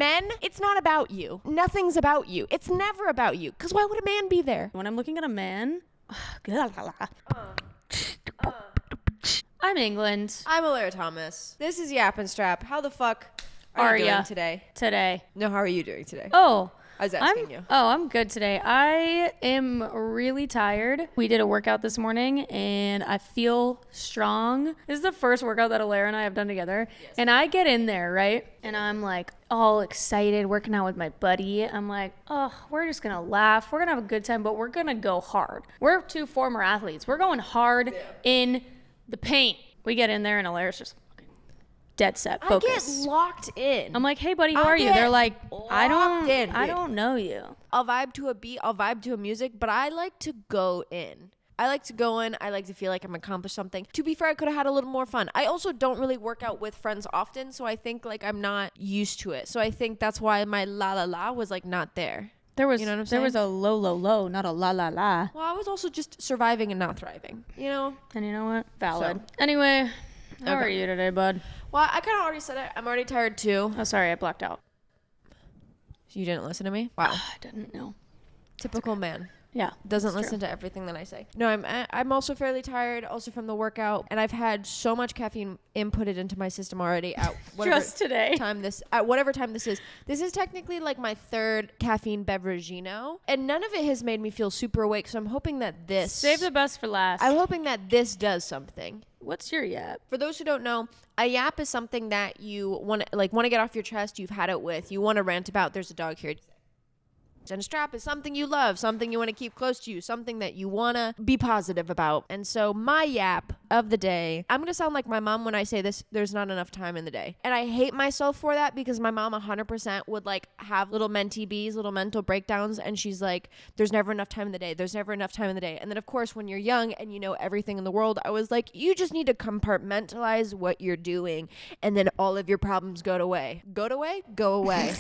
Men, it's not about you. Nothing's about you. It's never about you. Because why would a man be there? When I'm looking at a man, I'm England. I'm Alaire Thomas. This is Yap and Strap. How the fuck are you doing today? Today. No, how are you doing today? Oh. I was asking you. Oh, I'm good today. I am really tired. We did a workout this morning and I feel strong. This is the first workout that Alaire and I have done together. Yes. And I get in there, right? And I'm like all excited working out with my buddy. I'm like, oh, we're just going to laugh. We're going to have a good time, but we're going to go hard. We're two former athletes. We're going hard in the paint. We get in there and Alaire's just dead set focus. I get locked in. I'm like, hey buddy, how are you? They're like, I don't know you. I'll vibe to a beat, I'll vibe to a music, but I like to go in. I like to feel like I'm accomplished something. To be fair, I could have had a little more fun. I also don't really work out with friends often, so I think like I'm not used to it. So I think that's why my la la la was like not there. There was, you know what I'm saying? There was a low, low, low, not a la la la. Well, I was also just surviving and not thriving, you know? And you know what? Valid. So. Anyway, how are you today, bud? Well, I kind of already said it. I'm already tired too. Oh, sorry, I blacked out. You didn't listen to me? Wow. I didn't know. Typical man. Yeah. Doesn't listen to everything that I say. No, I'm also fairly tired, also from the workout, and I've had so much caffeine inputted into my system already at whatever just today. Whatever time this is. This is technically like my third caffeine beveragino, and none of it has made me feel super awake, so I'm hoping that this... Save the best for last. I'm hoping that this does something. What's your yap? For those who don't know, a yap is something that you want to get off your chest, you've had it with, you want to rant about. There's a dog here. And a strap is something you love, something you want to keep close to you, something that you want to be positive about. And so my yap of the day, I'm going to sound like my mom when I say this, there's not enough time in the day. And I hate myself for that because my mom 100% would like have little mentee bees, little mental breakdowns. And she's like, there's never enough time in the day. There's never enough time in the day. And then of course, when you're young and you know everything in the world, I was like, you just need to compartmentalize what you're doing. And then all of your problems go away. Go away.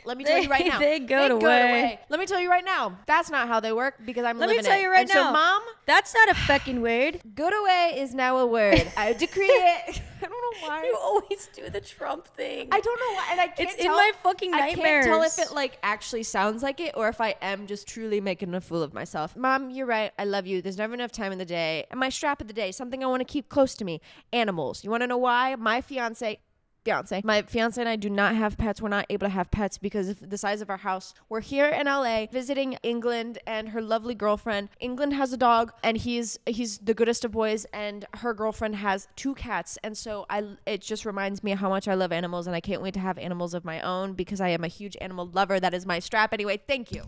Let me tell you right now. They go away. Let me tell you right now. That's not how they work because I'm living it. Let me tell you right now. So, Mom, that's not a fucking word. Good away is now a word. I decree it. I don't know why. You always do the Trump thing. I don't know why, and I can't It's in my fucking nightmares. I can't tell if it like actually sounds like it or if I am just truly making a fool of myself. Mom, you're right. I love you. There's never enough time in the day. And my strap of the day, something I want to keep close to me. Animals. You want to know why? My fiance, and I do not have pets. We're not able to have pets because of the size of our house. We're here in LA visiting England and her lovely girlfriend. England has a dog and he's the goodest of boys, and her girlfriend has 2 cats. And so it just reminds me how much I love animals, and I can't wait to have animals of my own because I am a huge animal lover. That is my strap. Anyway, thank you.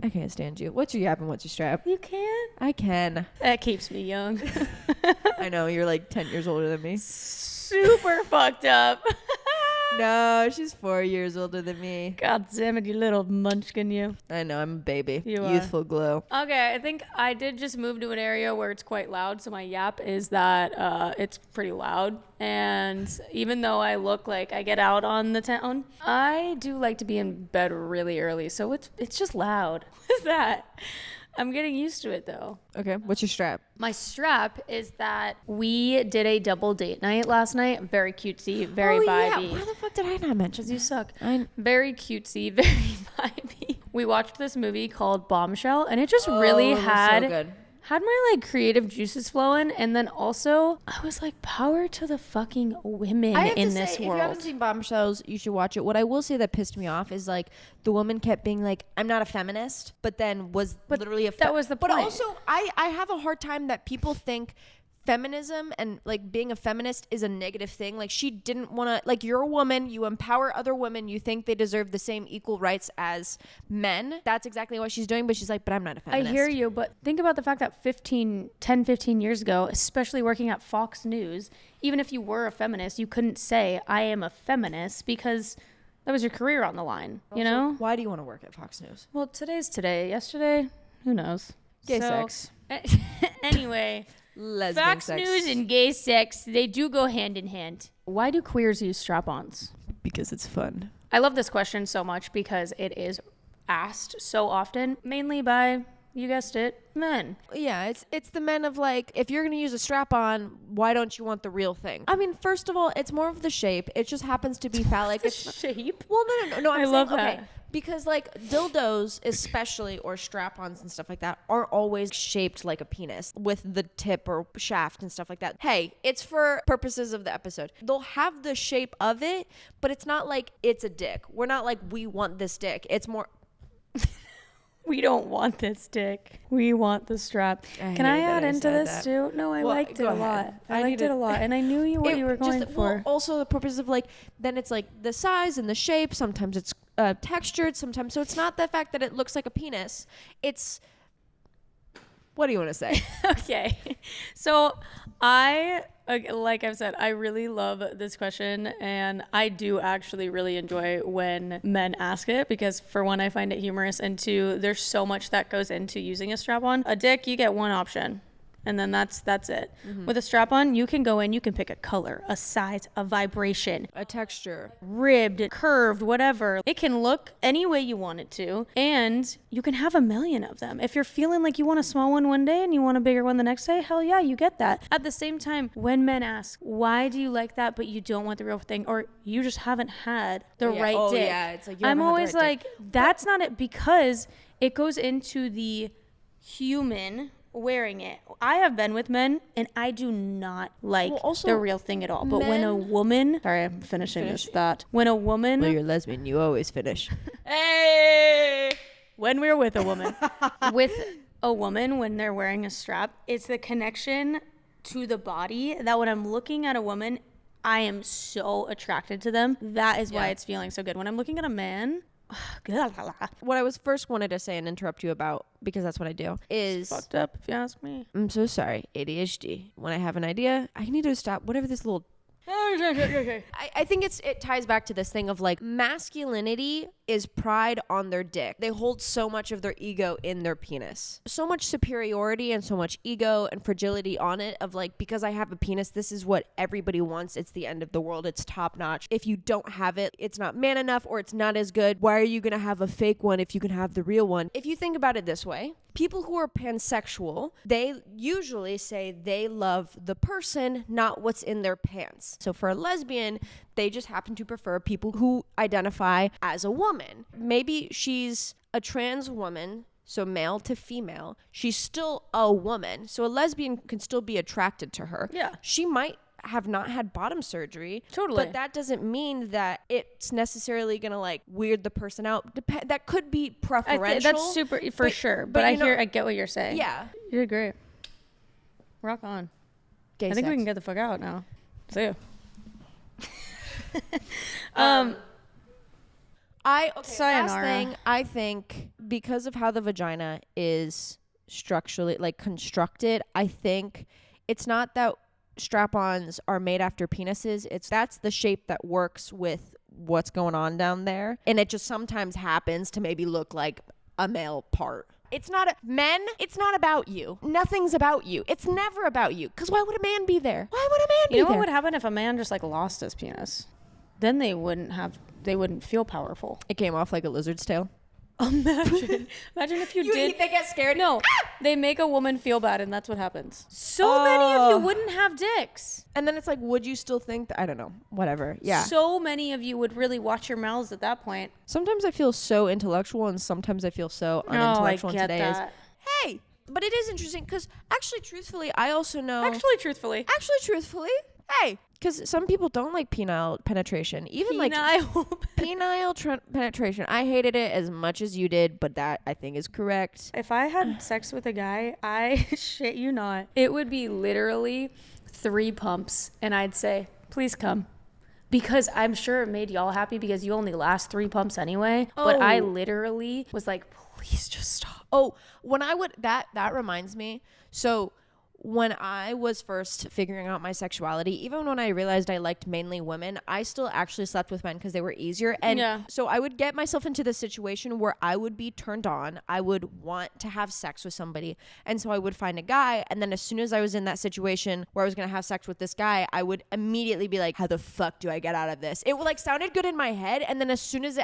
I can't stand you. What's your yap and what's your strap? You can? I can. That keeps me young. I know, you're like 10 years older than me. Super fucked up. No, she's 4 years older than me. God damn it, you little munchkin, you. I know, I'm a baby. You Youthful glow. Okay, I think I did just move to an area where it's quite loud, so my yap is that it's pretty loud. And even though I look like I get out on the town, I do like to be in bed really early, so it's just loud. What's that? I'm getting used to it though. Okay, what's your strap? My strap is that we did a double date night last night. Very cutesy, very vibey. Yeah. Why the fuck did I not mention you suck. Very cutesy, very vibey. We watched this movie called Bombshell, and it just really had... so good. Had my like creative juices flowing, and then also I was like, power to the fucking women in this world. If you haven't seen Bombshells, you should watch it. What I will say that pissed me off is like the woman kept being like, I'm not a feminist, but then was literally a that was the point. But also I have a hard time that people think feminism and like being a feminist is a negative thing. Like she didn't want to, like, you're a woman, you empower other women, you think they deserve the same equal rights as men. That's exactly what she's doing, but she's like, but I'm not a feminist. I hear you, but think about the fact that 15 years ago, especially working at Fox News, even if you were a feminist, you couldn't say I am a feminist because that was your career on the line, you know? Why do you want to work at Fox News? Well, today's today. Yesterday, who knows? Gay sex. Anyway... Lesbian Fox sex. News and gay sex, they do go hand in hand. Why do queers use strap-ons? Because it's fun. I love this question so much because it is asked so often, mainly by You guessed it, men. Yeah, it's the men of like, if you're gonna use a strap-on, why don't you want the real thing? I mean, first of all, it's more of the shape. It just happens to be phallic. It's shape. Well, no. I'm I saying, love okay, that. because like dildos, especially, or strap-ons and stuff like that, aren't always shaped like a penis with the tip or shaft and stuff like that. Hey, it's for purposes of the episode. They'll have the shape of it, but it's not like it's a dick. We're not like, we want this dick. It's more. We don't want this dick. We want the strap. Can I add into this too? No, I liked it a lot. I liked it a lot. And I knew what you were going for. Well, also the purpose of like, then it's like the size and the shape. Sometimes it's textured. Sometimes. So it's not the fact that it looks like a penis. It's, what do you want to say? Okay. So like I've said, I really love this question, and I do actually really enjoy when men ask it, because for one, I find it humorous, and two, there's so much that goes into using a strap-on. A dick, you get one option, and then that's it. Mm-hmm. With a strap-on, you can go in, you can pick a color, a size, a vibration, a texture, ribbed, curved, whatever. It can look any way you want it to, and you can have a million of them. If you're feeling like you want a small one day and you want a bigger one the next day, hell yeah, you get that. At the same time, when men ask, why do you like that but you don't want the real thing, or you just haven't had the right dick, it's like, I'm always like, that's not it, because it goes into the human wearing it. I have been with men and I do not like the real thing at all. But when a woman, sorry, I'm finishing this thought. When a woman, well, you're lesbian, you always finish. Hey, when we're with a woman, when they're wearing a strap, it's the connection to the body that when I'm looking at a woman, I am so attracted to them. That is why it's feeling so good. When I'm looking at a man, what I was first wanted to say and interrupt you about, because that's what I do, is it's fucked up if you ask me. I'm so sorry. ADHD. When I have an idea, I need to stop whatever this little I think it ties back to this thing of like, masculinity is pride on their dick. They hold so much of their ego in their penis. So much superiority and so much ego and fragility on it of like, because I have a penis, this is what everybody wants. It's the end of the world. It's top notch. If you don't have it, it's not man enough, or it's not as good. Why are you going to have a fake one if you can have the real one? If you think about it this way, people who are pansexual, they usually say they love the person, not what's in their pants. So for a lesbian, they just happen to prefer people who identify as a woman. Maybe she's a trans woman, so male to female. She's still a woman. So a lesbian can still be attracted to her. Yeah. She might have not had bottom surgery. Totally. But that doesn't mean that it's necessarily going to like weird the person out. That could be preferential. That's super for sure. But I get what you're saying. Yeah. You did great. Rock on. I think we can get the fuck out now. See you. Last thing, I think because of how the vagina is structurally like constructed, I think it's not that strap-ons are made after penises. That's the shape that works with what's going on down there, and it just sometimes happens to maybe look like a male part. It's not men. It's not about you. Nothing's about you. It's never about you. Because why would a man be there? Why would a man be there? You know what would happen if a man just like lost his penis? Then they wouldn't feel powerful. It came off like a lizard's tail. Imagine if you did. They get scared. No, they make a woman feel bad, and that's what happens. So many of you wouldn't have dicks. And then it's like, would you still think that? I don't know. Whatever. Yeah. So many of you would really watch your mouths at that point. Sometimes I feel so intellectual, and sometimes I feel so unintellectual. I get and that. Hey, but it is interesting because actually, truthfully, I also know. Actually, truthfully. Hey, because some people don't like penile penetration. Even penile penetration. I hated it as much as you did, but that I think is correct. If I had sex with a guy, I shit you not, it would be literally 3 pumps, and I'd say, please come. Because I'm sure it made y'all happy because you only last 3 pumps anyway. Oh. But I literally was like, please just stop. Oh, when I would, that reminds me. So when I was first figuring out my sexuality, even when I realized I liked mainly women, I still actually slept with men because they were easier. And so I would get myself into the situation where I would be turned on. I would want to have sex with somebody. And so I would find a guy. And then as soon as I was in that situation where I was going to have sex with this guy, I would immediately be like, how the fuck do I get out of this? It like sounded good in my head. And then as soon as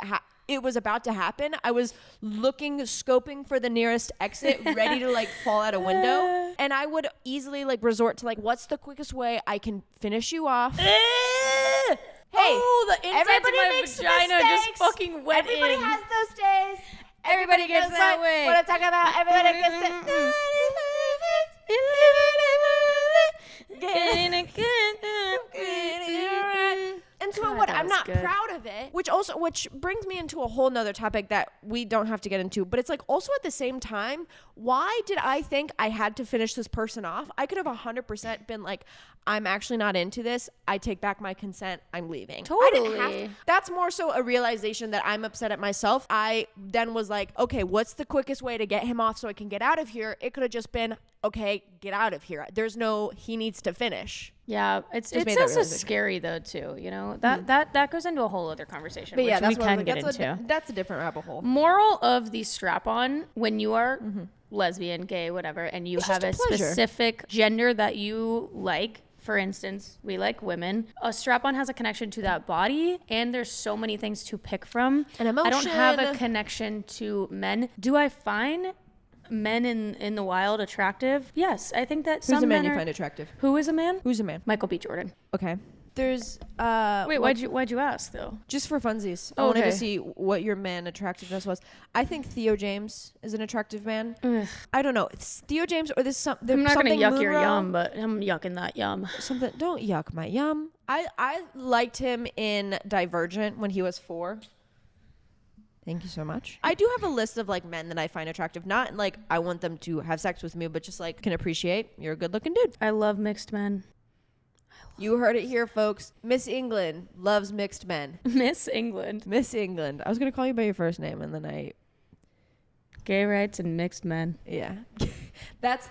it was about to happen, I was scoping for the nearest exit, ready to like fall out a window. And I would easily like resort to like, what's the quickest way I can finish you off? Hey, the inside everybody of my makes vagina just mistakes. fucking wet Everybody in. has those days. Everybody gets that way. What I'm talking about, everybody gets it. And so God, what? that I'm was not good. proud of it, which brings me into a whole nother topic that we don't have to get into, but it's like also at the same time, why did I think I had to finish this person off? I could have 100% been like, I'm actually not into this. I take back my consent. I'm leaving. I didn't have Totally. to. That's more so a realization that I'm upset at myself. I then was like, okay, what's the quickest way to get him off so I can get out of here? It could have just been, okay, get out of here. There's no, he needs to finish. Yeah, it's made that also realization. scary though too. You know that goes into a whole other conversation, But which yeah, that's we what I can was get like, into. that's a different rabbit hole. Moral of the strap-on: when you are lesbian, gay, whatever, and you It's have just a a pleasure. specific gender that you like. For instance, we like women. A strap-on has a connection to that body, and there's so many things to pick from. An I don't have a emotion. connection to men. Do I find men in the wild attractive? Yes, I think that Who's some a man men you are. find attractive? Who is a man? Who's a man? Michael B. Jordan. Okay. There's Wait, why'd you ask though? just for funsies. I Oh, wanted to okay. see what your man attractiveness was. I think Theo James is an attractive man. Ugh. I don't know. It's Theo James or this I'm not gonna something yuck your Munro, yum, but I'm yucking that yum. Something. Don't yuck my yum. I liked him in Divergent when he was 4. Thank you so much. I do have a list of like men that I find attractive. Not like I want them to have sex with me, but just like can appreciate you're a good looking dude. I love mixed men. You heard it here, folks. Miss England loves mixed men. Miss England. Miss England. I was gonna call you by your first name, and then Gay rights and mixed men. yeah. That's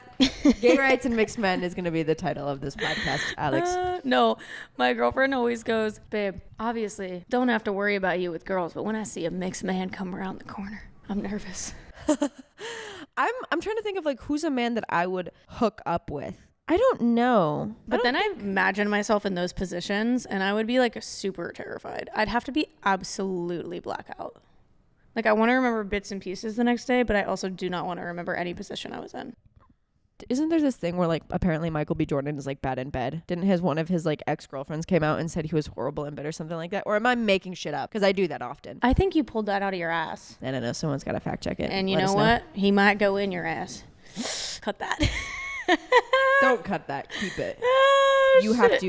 gay rights and mixed men is gonna be the title of this podcast, Alex. No, my girlfriend always goes, babe, obviously don't have to worry about you with girls, but when I see a mixed man come around the corner, I'm nervous. I'm trying to think of like who's a man that I would hook up with. I don't know. But then I imagine myself in those positions and I would be like super terrified. I'd have to be absolutely blackout. Like I want to remember bits and pieces the next day, but I also do not want to remember any position I was in. Isn't there this thing where like apparently Michael B. Jordan is like bad in bed? Didn't one of his like ex-girlfriends came out and said he was horrible in bed or something like that? Or am I making shit up? Because I do that often. I think you pulled that out of your ass. I don't know. Someone's got to fact check it. And you Let know us what? He might go in your ass. Cut that. Don't cut that. Keep it. Oh, You shit.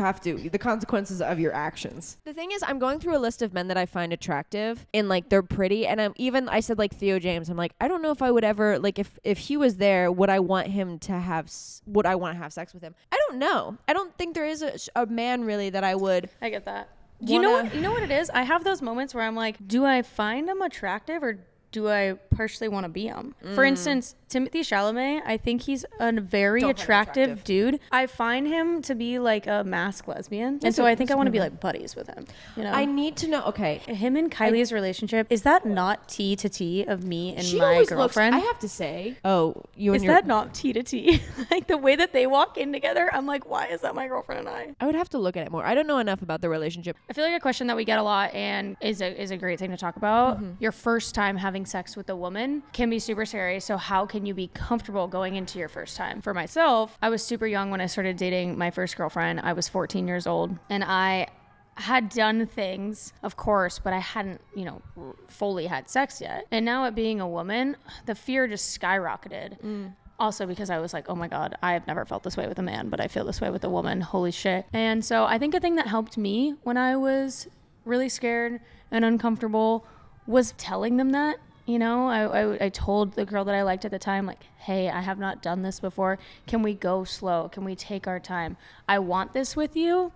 have to. The consequences of your actions. The thing is, I'm going through a list of men that I find attractive and like they're pretty. And I said like Theo James. I'm like, I don't know if I would ever, like if he was there, would I want to have sex with him? I don't know. I don't think there is a man really that I would. I get that. Do you know what it is? I have those moments where I'm like, do I find him attractive or do I partially want to be him? For instance, Timothée Chalamet, I think he's a very attractive dude. I find him to be like a masked lesbian. And so I think I want to be like buddies with him. You know? I need to know. Okay. Him and Kylie's relationship, is that not T to T of me and She my always girlfriend? looks, I have to say. Oh, you and Is your. that not T to T? Like the way that they walk in together, I'm like, why is that my girlfriend and I? I would have to look at it more. I don't know enough about the relationship. I feel like a question that we get a lot and is a great thing to talk about. Your first time having sex with a woman can be super scary. So how can you be comfortable going into your first time? For myself, I was super young when I started dating my first girlfriend. I was 14 years old and I had done things, of course, but I hadn't, fully had sex yet. And now, it being a woman, the fear just skyrocketed. Also because I was like, oh my God, I have never felt this way with a man, but I feel this way with a woman. Holy shit. And so I think a thing that helped me when I was really scared and uncomfortable was telling them that. I told the girl that I liked at the time, like, hey, I have not done this before. Can we go slow? Can we take our time? I want this with you,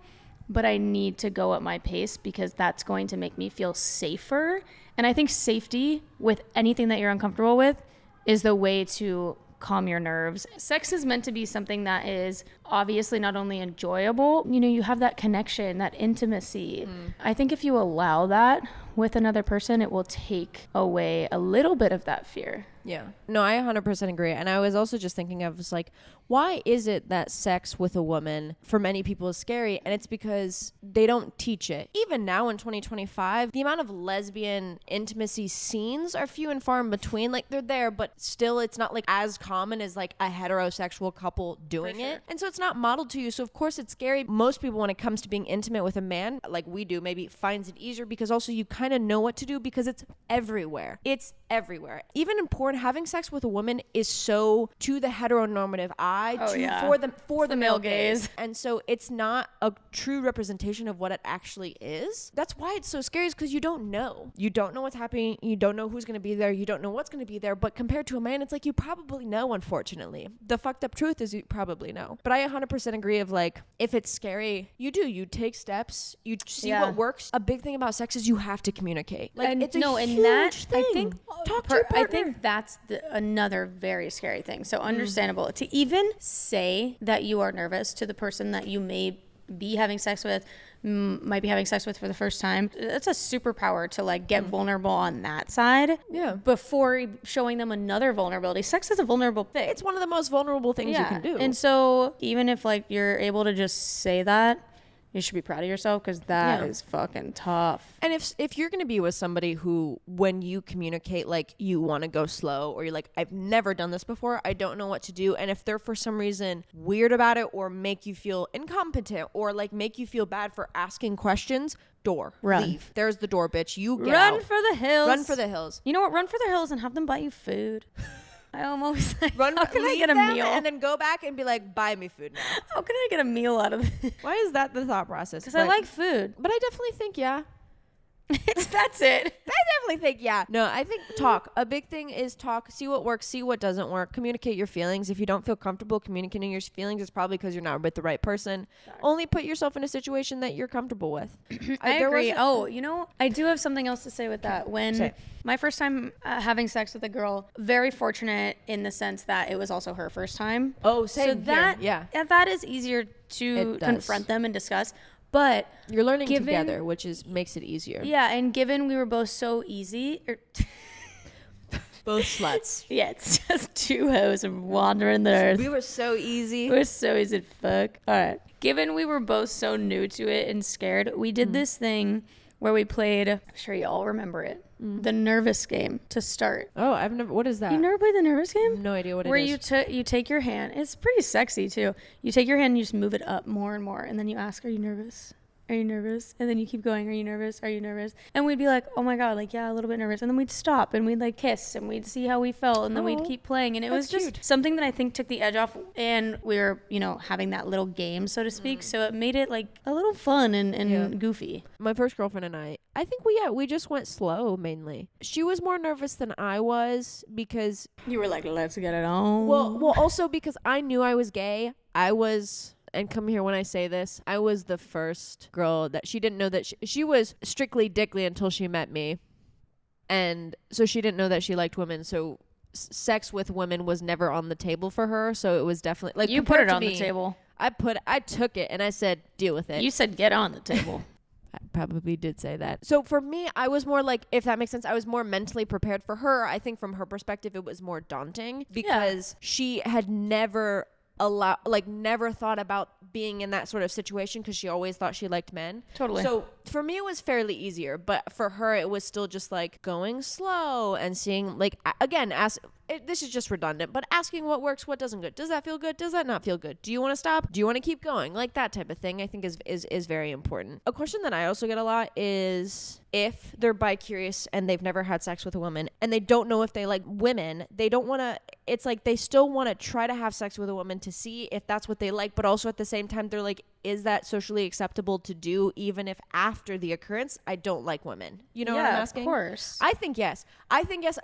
but I need to go at my pace because that's going to make me feel safer. And I think safety with anything that you're uncomfortable with is the way to calm your nerves. Sex is meant to be something that is obviously not only enjoyable, you have that connection, that intimacy. I think if you allow that with another person, it will take away a little bit of that fear. Yeah. No, I 100% agree. And I was also just thinking of was like, why is it that sex with a woman for many people is scary? And it's because they don't teach it. Even now in 2025, the amount of lesbian intimacy scenes are few and far in between. Like they're there, but still it's not like as common as like a heterosexual couple doing it. And so it's not modeled to you. So of course it's scary. Most people when it comes to being intimate with a man, like we do, maybe finds it easier because also you kind of know what to do because it's everywhere. It's everywhere. Even in porn, having sex with a woman is so to the heteronormative eye, for the male gaze. And so it's not a true representation of what it actually is. That's why it's so scary, is because you don't know. You don't know what's happening. You don't know who's going to be there. You don't know what's going to be there. But compared to a man, it's like you probably know, unfortunately. The fucked up truth is you probably know. But I 100% agree of like, if it's scary, you take steps. You see what works. A big thing about sex is you have to communicate. Like it's a huge thing. I think talk to your partner. I think that's another very scary thing. So understandable to even say that you are nervous to the person that you may be having sex with, might be having sex with for the first time. It's a superpower to like get vulnerable on that side. Yeah. Before showing them another vulnerability. Sex is a vulnerable thing. It's one of the most vulnerable things you can do. And so even if like you're able to just say that, you should be proud of yourself, because that is fucking tough. And if you're going to be with somebody who, when you communicate, like you want to go slow, or you're like, I've never done this before, I don't know what to do. And if they're for some reason weird about it, or make you feel incompetent, or like make you feel bad for asking questions, leave. There's the door, bitch. You get Run out. for the hills. Run for the hills. You know what? Run for the hills and have them buy you food. I almost like, Run, how can I get a meal? And then go back and be like, buy me food now. How can I get a meal out of this? Why is that the thought process? Because I like food. But I definitely think, That's it. I definitely think, No, I think talk. A big thing is talk. See what works. See what doesn't work. Communicate your feelings. If you don't feel comfortable communicating your feelings, it's probably because you're not with the right person. Sorry. Only put yourself in a situation that you're comfortable with. I agree. I do have something else to say with that. When my first time having sex with a girl, very fortunate in the sense that it was also her first time. Oh, same. So that, that is easier to confront them and discuss. But you're learning together, which makes it easier. Yeah, and given we were both so easy, both sluts. Yeah, it's just two hoes wandering the earth. We were so easy. We were so easy to fuck. All right. Given we were both so new to it and scared, we did this thing where we played, I'm sure you all remember it, the nervous game to start. Oh, what is that? You never played the nervous game? No idea what it is. Where you take your hand, it's pretty sexy too. You take your hand and you just move it up more and more, and then you ask, are you nervous? Are you nervous? And then you keep going, are you nervous? Are you nervous? And we'd be like, oh my God, like, yeah, a little bit nervous. And then we'd stop and we'd like kiss and we'd see how we felt, and then we'd keep playing. And it was just something that I think took the edge off, and we were, having that little game, so to speak. So it made it like a little fun and goofy. My first girlfriend and I think we just went slow mainly. She was more nervous than I was because you were like, let's get it on. Well, also because I knew I was gay. And come here when I say this, I was the first girl that she didn't know that she was strictly dickly until she met me. And so she didn't know that she liked women. So sex with women was never on the table for her. So it was definitely like, you put it on the table. I took it and I said, deal with it. You said get on the table. I probably did say that. So for me, I was more like, if that makes sense, I was more mentally prepared. For her, I think from her perspective, it was more daunting because she had never thought about being in that sort of situation because she always thought she liked men. Totally. So for me, it was fairly easier, but for her, it was still just like going slow and seeing, like, again, this is just redundant, but asking what works, what doesn't good. Does that feel good? Does that not feel good? Do you want to stop? Do you want to keep going? Like that type of thing, I think is very important. A question that I also get a lot is if they're bi-curious and they've never had sex with a woman and they don't know if they like women, they don't want to, it's like they still want to try to have sex with a woman to see if that's what they like, but also at the same time, they're like, is that socially acceptable to do even if after the occurrence, I don't like women? You know what I'm asking? Of course. I think yes.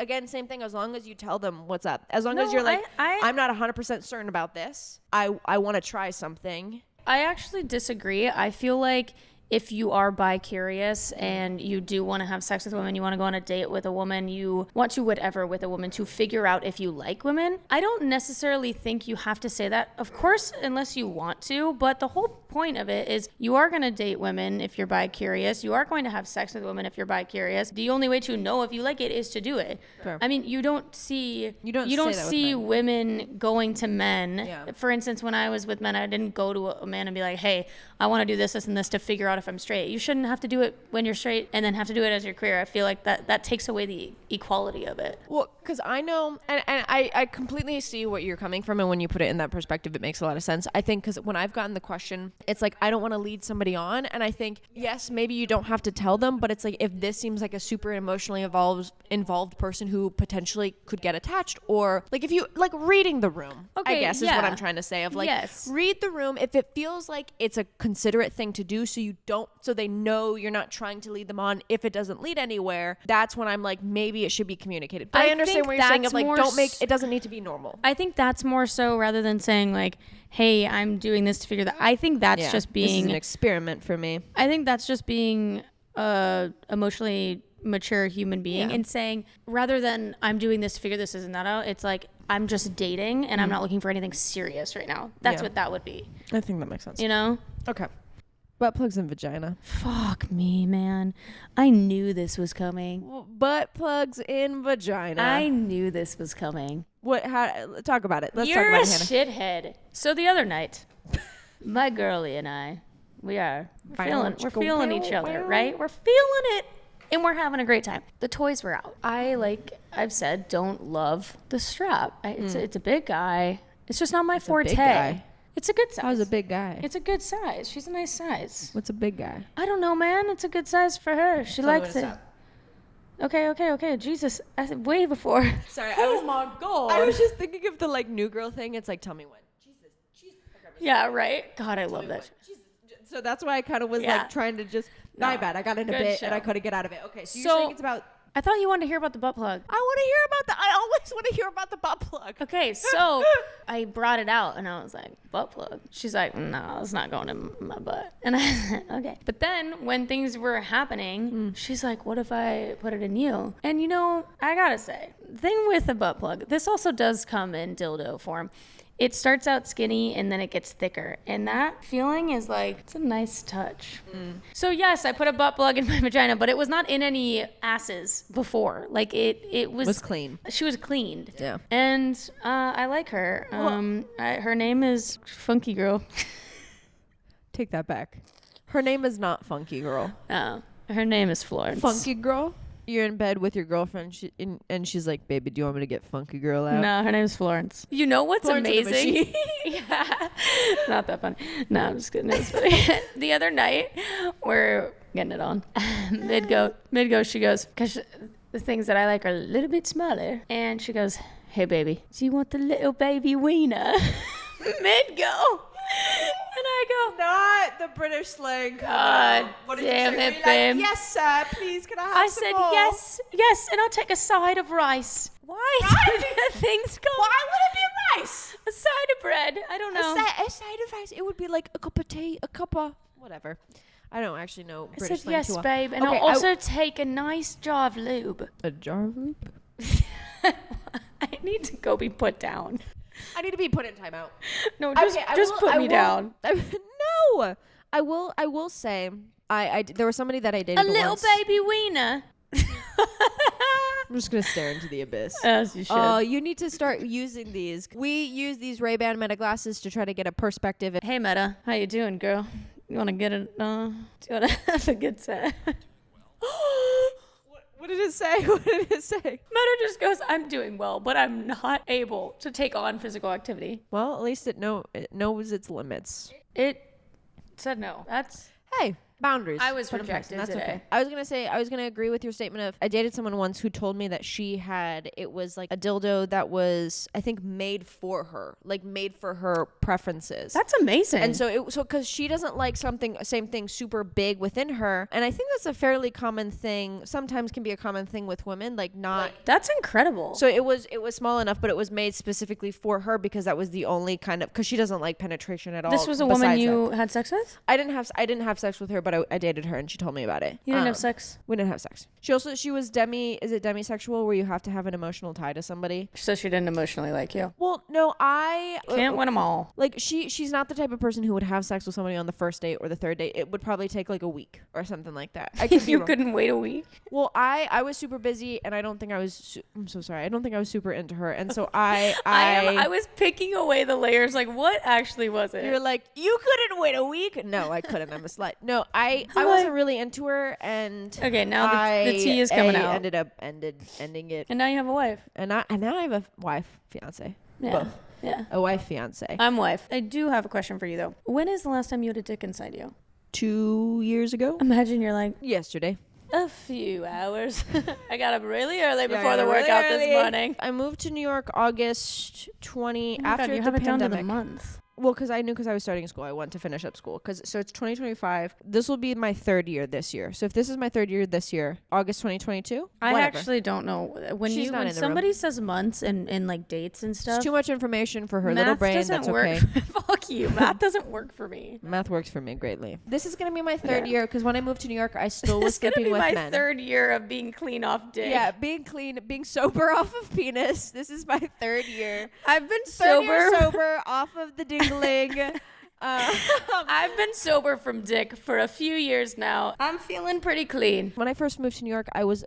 Again, same thing, as long as you tell them what's up. As long as you're like, I'm not 100% certain about this. I want to try something. I actually disagree. I feel like if you are bi-curious and you do want to have sex with women, you want to go on a date with a woman, you want to whatever with a woman to figure out if you like women, I don't necessarily think you have to say that. Of course, unless you want to, but the whole point of it is you are going to date women if you're bi-curious. You are going to have sex with women if you're bi-curious. The only way to know if you like it is to do it. Fair. I mean, you don't see see women going to men. Yeah. For instance, when I was with men, I didn't go to a man and be like, hey, I want to do this, and this to figure out if I'm straight. You shouldn't have to do it when you're straight and then have to do it as you're queer. I feel like that takes away the equality of it. Well, because I know, and I completely see what you're coming from, and when you put it in that perspective, it makes a lot of sense. I think because when I've gotten the question, it's like, I don't want to lead somebody on, and I think, yes, maybe you don't have to tell them, but it's like, if this seems like a super emotionally involved person who potentially could get attached, or like if you, like reading the room, I guess is what I'm trying to say, of like, read the room if it feels like it's a considerate thing to do, so they know you're not trying to lead them on. If it doesn't lead anywhere, that's when I'm like, maybe it should be communicated. But I understand what you're saying of like, it doesn't need to be normal. I think that's more so rather than saying like, hey, I'm doing this to figure that. I think that's just being this is an experiment for me. I think that's just being emotionally mature human being and saying, rather than I'm doing this to figure this and that out, it's like, I'm just dating and I'm not looking for anything serious right now. That's what that would be. I think that makes sense. You know? Okay. Butt plugs and vagina. Fuck me, man. I knew this was coming. Butt plugs in vagina. I knew this was coming. What? How? Talk about it. Let's You're talk about a it, shithead. So the other night, my girlie and I, we're feeling each other, right? We're feeling it. And we're having a great time. The toys were out. I've said, don't love the strap. It's a big guy. It's just not my forte. A big guy. It's a good size. How's a big guy? It's a good size. She's a nice size. What's a big guy? I don't know, man. It's a good size for her. She likes it. Okay. Jesus. I said way before. Sorry, oh my God. I was just thinking of the like new girl thing. It's like, tell me when. Jesus. Yeah, right? God, I love that. So that's why I kind of was like trying to just, my bad. I got in a bit and I couldn't get out of it. Okay, so you're saying it's about. I thought you wanted to hear about the butt plug. I always want to hear about the butt plug. Okay, so I brought it out and I was like, butt plug? She's like, no, it's not going in my butt. And I said, okay. But then when things were happening, she's like, what if I put it in you? And you know, I gotta say, the thing with the butt plug, this also does come in dildo form. It starts out skinny and then it gets thicker. And that feeling is like, it's a nice touch. So yes, I put a butt plug in my vagina, but it was not in any asses before. Like it was clean. She was cleaned. Yeah. And I like her. Her name is Funky Girl. Take that back. Her name is not Funky Girl. Oh, her name is Florence. Funky Girl? You're in bed with your girlfriend and she's like, baby, do you want me to get Funky Girl out? No, her name is Florence. You know what's Florence amazing? Yeah. Not that funny. No, I'm just kidding. It's funny. The other night, we're getting it on. Mid-go, she goes, because the things that I like are a little bit smaller. And she goes, hey, baby, do you want the little baby wiener? Mid-go. And I go, not the British slang. God damn it, babe. Like, yes, sir. Please, can I have I some said, more? yes, and I'll take a side of rice. Why do the things go? Why would it be rice? A side of bread. I don't know. A side of rice. It would be like a cup of tea, a cup of whatever. I don't actually know I British said, slang yes, too well. babe, and Okay, I'll also take a nice jar of lube. A jar of lube? I need to go be put down. I need to be put in timeout. No, just put me down. No, I will say there was somebody that I dated A little once. baby wiener. I'm just gonna stare into the abyss. As you should. You need to start using these. We use these Ray-Ban Meta glasses to try to get a perspective. Hey Meta, how you doing, girl? You wanna get it? Do you wanna have a good time? What did it say? What did it say? Meta just goes, I'm doing well, but I'm not able to take on physical activity. Well, at least it knows its limits. It said no. That's... Hey, boundaries. I was Put 'em back, rejected That's today. okay. I was gonna agree with your statement of, I dated someone once who told me that it was like a dildo that was, I think, made for her preferences. That's amazing. And so because she doesn't like same thing super big within her, and I think that's a fairly common thing. Sometimes can be a common thing with women, like not. That's incredible. So it was small enough, but it was made specifically for her because that was the only kind of, because she doesn't like penetration at all. This was a woman you had sex with? I didn't have sex with her, but I dated her and she told me about it. You didn't have sex? We didn't have sex. She was demisexual, where you have to have an emotional tie to somebody? So she didn't emotionally like you. Well, no, I Can't win them all. like she's not the type of person who would have sex with somebody on the first date or the third date. It would probably take like a week or something like that. You couldn't wait a week? Well, I was super busy, and I don't think I was I'm so sorry. I don't think I was super into her. And so I was picking away the layers, like, what actually was it? You're like, you couldn't wait a week? No, I couldn't. I'm a slut. No, I wasn't really into her, and okay, now the tea is coming out. Ended up ending it. And now you have a wife. And now I have a wife, fiance. Yeah. Both. Yeah. A wife, fiance. I'm wife. I do have a question for you though. When is the last time you had a dick inside you? 2 years ago. Imagine you're like, yesterday. A few hours. I got up really early before the workout this morning. I moved to New York August 20 after God, you the have pandemic. it down to the month. Well, because I was starting school. I wanted to finish up school. So it's 2025. This will be my third year this year. So if this is my third year this year, August 2022, I actually don't know. When somebody says months and like dates and stuff. It's too much information for her Math little brain. Doesn't That's work. okay. Fuck you. Math doesn't work for me. Math works for me greatly. This is going to be my third year because when I moved to New York, I still was sleeping with men. It's going to be my third year of being clean off dick. Yeah, being clean, being sober off of penis. This is my third year. I've been sober off of the dingling. I've been sober from dick for a few years now. I'm feeling pretty clean. When I first moved to New York, I was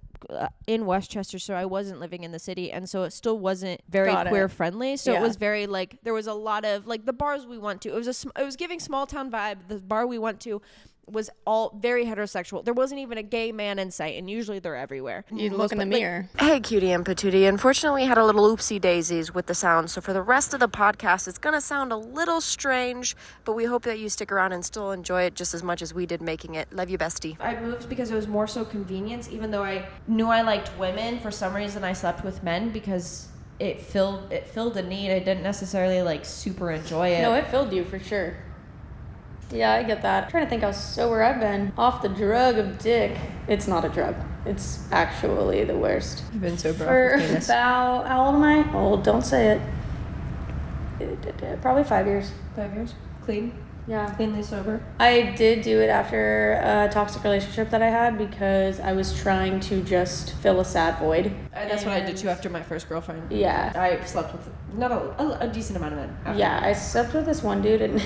in Westchester, so I wasn't living in the city, and so it still wasn't very queer friendly. So it was very like there was a lot of like the bars we went to. It was giving small town vibe. The bar we went to was all very heterosexual. There wasn't even a gay man in sight, and usually they're everywhere. You look in the mirror. Hey, cutie and patootie. Unfortunately, we had a little oopsie daisies with the sound, so for the rest of the podcast, it's going to sound a little strange, but we hope that you stick around and still enjoy it just as much as we did making it. Love you, bestie. I moved because it was more so convenience, even though I knew I liked women. For some reason, I slept with men because it filled a need. I didn't necessarily like super enjoy it. No, it filled you for sure. Yeah, I get that. I'm trying to think how sober I've been. Off the drug of dick. It's not a drug. It's actually the worst. You've been sober for off of penis. About, how old am I? Oh, don't say it. Probably 5 years. 5 years? Clean? Yeah. Cleanly sober? I did do it after a toxic relationship that I had because I was trying to just fill a sad void. And that's what I did too after my first girlfriend. Yeah. I slept with not a decent amount of men. Yeah, I slept with this one dude and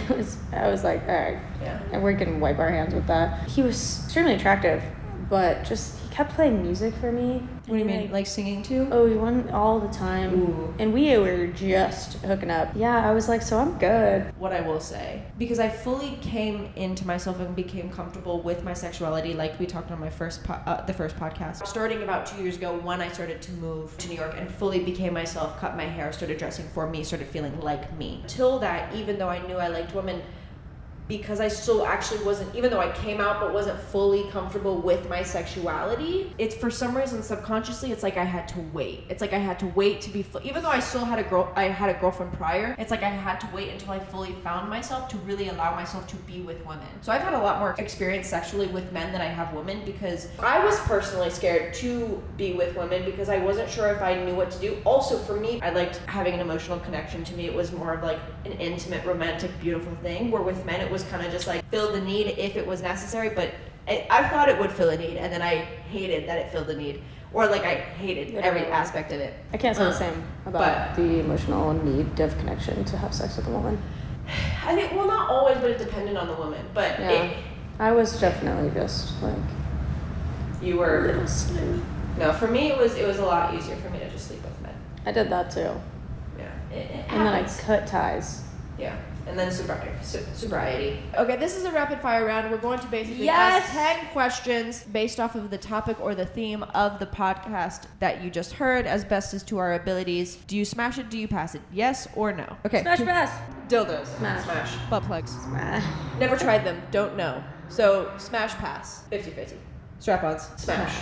I was like, all right. Yeah. And we're gonna wipe our hands with that. He was extremely attractive, but just he kept playing music for me. What do you mean? Like singing too? Oh, he won all the time. Ooh. And we were just hooking up. Yeah, I was like, so I'm good. What I will say, because I fully came into myself and became comfortable with my sexuality, like we talked on my the first podcast. Starting about 2 years ago, when I started to move to New York and fully became myself, cut my hair, started dressing for me, started feeling like me. Till that, even though I knew I liked women, because I still actually wasn't, even though I came out but wasn't fully comfortable with my sexuality, it's for some reason subconsciously it's like I had to wait. It's like I had to wait to be even though I still had I had a girlfriend prior, it's like I had to wait until I fully found myself to really allow myself to be with women. So I've had a lot more experience sexually with men than I have women because I was personally scared to be with women because I wasn't sure if I knew what to do. Also for me, I liked having an emotional connection. To me, it was more of like an intimate, romantic, beautiful thing, where with men it was kind of just like fill the need if it was necessary, but I thought it would fill a need, and then I hated that it filled the need, or like I hated every aspect of it. I can't say the same about the emotional need of connection to have sex with a woman. I think, well, not always, but it depended on the woman. But yeah, I was definitely just like you were. Little slave. No, for me it was a lot easier for me to just sleep with men. I did that too. Yeah, and then I cut ties. Yeah. And then sobriety. Okay, this is a rapid fire round. We're going to basically ask 10 questions based off of the topic or the theme of the podcast that you just heard as best as to our abilities. Do you smash it? Do you pass it? Yes or no? Okay. Smash pass. Dildos. Smash. Butt plugs. Smash. Never tried them. Don't know. So smash pass. 50-50. Strap-ons. Smash.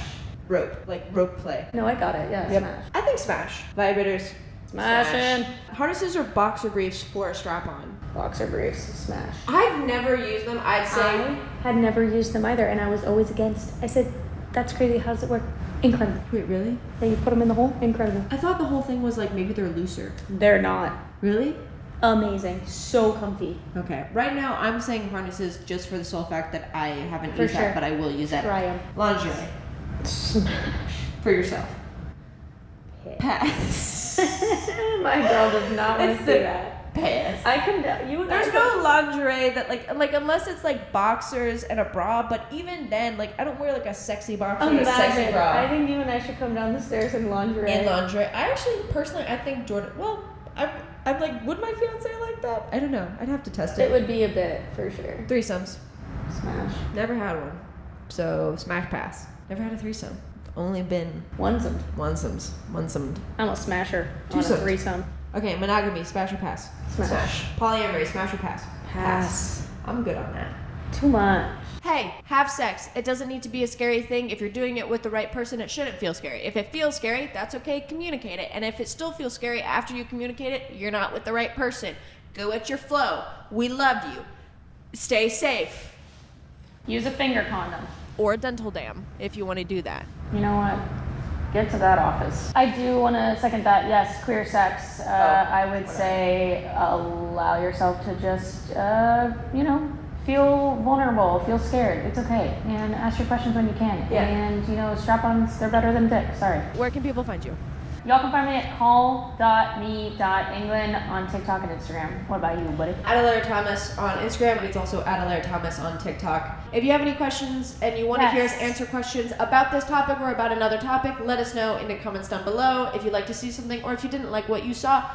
Rope. Like rope play. No, I got it. Yeah, yep. smash. I think smash. Vibrators. Smashing. Harnesses or boxer briefs for a strap-on? Boxer briefs. Smash. I've never used them. I'd say I had never used them either, and I was always against. I said, that's crazy. How does it work? Incredible. Wait, really? Yeah, you put them in the hole? Incredible. I thought the whole thing was like maybe they're looser. They're not. Really? amazing. So comfy. Okay. Right now, I'm saying harnesses just for the sole fact that I haven't For used sure. that, but I will use that. Try 'em. Lingerie. Smash. For yourself. Pass. My girl does not want It's to the see that. Pass. I can. You and There's I no lingerie that like unless it's like boxers and a bra, but even then, like I don't wear like a sexy boxer and a sexy Imagine. bra. I think you and I should come down the stairs in lingerie. And lingerie. I actually, personally, I think Jordan. Well, I'm like, would my fiance like that? I don't know. I'd have to test It it. would be a bit for sure. Threesomes. Smash. Never had one. So smash pass. Never had a threesome. Only been Onesomed. onesomed. I'm a smasher on a Twosomed. threesome. Okay, monogamy. Smash or pass. Smash. Polyamory. Smash or pass. Pass. I'm good on that. Too much. Hey, have sex. It doesn't need to be a scary thing. If you're doing it with the right person, it shouldn't feel scary. If it feels scary, that's okay. Communicate it. And if it still feels scary after you communicate it, you're not with the right person. Go at your flow. We love you. Stay safe. Use a finger condom. Or a dental dam if you want to do that. You know what? Get to that office. I do want to second that. Yes, queer sex. I would say allow yourself to just, feel vulnerable, feel scared. It's okay. And ask your questions when you can. Yeah. And, strap-ons, they're better than dick. Sorry. Where can people find you? Y'all can find me at call.me.england on TikTok and Instagram. What about you, buddy? Alaire Thomas on Instagram. It's also Alaire Thomas on TikTok. If you have any questions and you want to hear us answer questions about this topic or about another topic, let us know in the comments down below. If you'd like to see something or if you didn't like what you saw,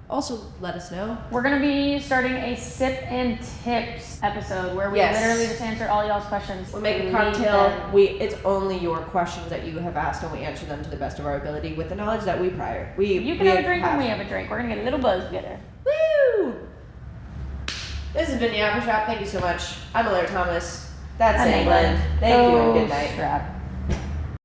also let us know. We're going to be starting a sip and tips episode where we literally just answer all y'all's questions. We make a cocktail. It's only your questions that you have asked, and we answer them to the best of our ability with the knowledge that you can have a drink when we have a drink. We're going to get a little buzz together. Woo! This has been the Apple Shop. Thank you so much. I'm Alaire Thomas. That's I'm England. Thank you and good night. Strap.